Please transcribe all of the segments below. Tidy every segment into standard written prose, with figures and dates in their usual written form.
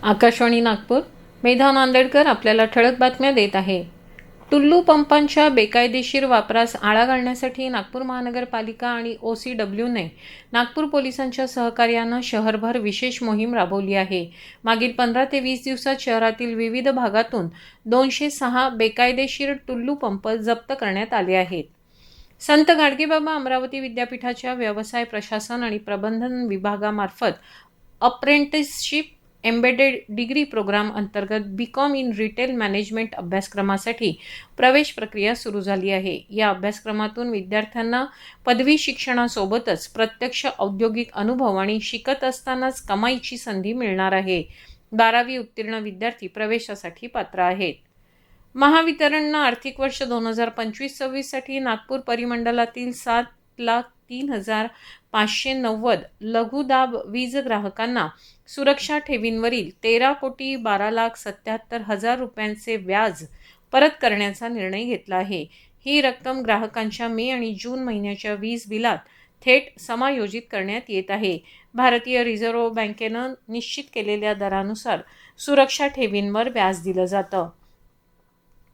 आकाशवाणी नागपूर. मेधा नांदेडकर आपल्याला ठळक बातम्या देत आहे. टुल्लू पंपांच्या बेकायदेशीर वापरास आळा घालण्यासाठी नागपूर महानगरपालिका आणि OCWने नागपूर पोलिसांच्या सहकार्यानं शहरभर विशेष मोहीम राबवली आहे. मागील 15 ते 20 दिवसात शहरातील विविध भागातून 206 बेकायदेशीर टुल्लू पंप जप्त करण्यात आले आहेत. संत गाडगेबाबा अमरावती विद्यापीठाच्या व्यवसाय प्रशासन आणि प्रबंधन विभागामार्फत अप्रेंटिसशिप एम्बेडेड डिग्री प्रोग्राम अंतर्गत BCom इन रिटेल मॅनेजमेंट अभ्यासक्रमासाठी प्रवेश प्रक्रिया सुरू झाली आहे. या अभ्यासक्रमातून विद्यार्थ्यांना पदवी शिक्षणासोबतच प्रत्यक्ष औद्योगिक अनुभव आणि शिकत असतानाच कमाईची संधी मिळणार आहे. 12वी उत्तीर्ण विद्यार्थी प्रवेशासाठी पात्र आहेत. महावितरणनं आर्थिक वर्ष 2025-26 साठी नागपूर परिमंडलातील 7,03,590 लघुदाब वीज ग्राहकांना सुरक्षा ठेवींवरील 13,12,77,000 रुपयांचे व्याज परत करण्याचा निर्णय घेतला आहे. ही रक्कम ग्राहकांच्या मे आणि जून महिन्याच्या वीज बिलात थेट समायोजित करण्यात येत आहे. भारतीय रिझर्व्ह बँकेनं निश्चित केलेल्या दरानुसार सुरक्षा ठेवींवर व्याज दिलं जातं.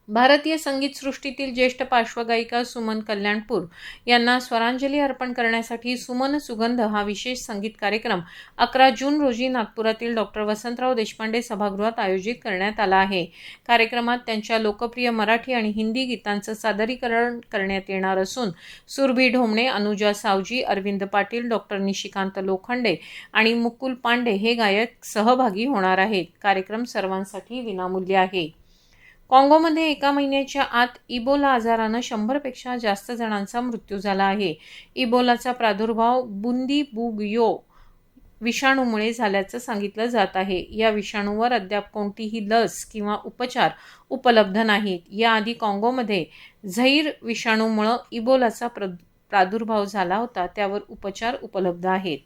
भारतीय संगीतसृष्टीतील ज्येष्ठ पार्श्वगायिका सुमन कल्याणपूर यांना स्वरांजली अर्पण करण्यासाठी सुमन सुगंध हा विशेष संगीत कार्यक्रम 11 जून रोजी नागपुरातील डॉ. वसंतराव देशपांडे सभागृहात आयोजित करण्यात आला आहे. कार्यक्रमात त्यांच्या लोकप्रिय मराठी आणि हिंदी गीतांचं सादरीकरण करण्यात येणार असून सुरभी ढोमणे, अनुजा सावजी, अरविंद पाटील, डॉ. निशिकांत लोखंडे आणि मुकुल पांडे हे गायक सहभागी होणार आहेत. कार्यक्रम सर्वांसाठी विनामूल्य आहे. काँगोमध्ये एका महिन्याच्या आत इबोला आजारानं 100पेक्षा जास्त जणांचा मृत्यू झाला आहे. इबोलाचा प्रादुर्भाव बुंदीबुगियो विषाणूमुळे झाल्याचं सांगितलं जात आहे. या विषाणूवर अद्याप कोणतीही लस किंवा उपचार उपलब्ध नाहीत. याआधी काँगोमध्ये झैर विषाणूमुळे इबोलाचा प्रादुर्भाव झाला होता, त्यावर उपचार उपलब्ध आहेत.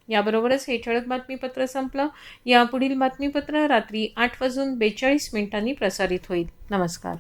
याबरोबरच हे ठळक बातमीपत्र संपलं. यापुढील बातमीपत्र रात्री 8:42 प्रसारित होईल. नमस्कार.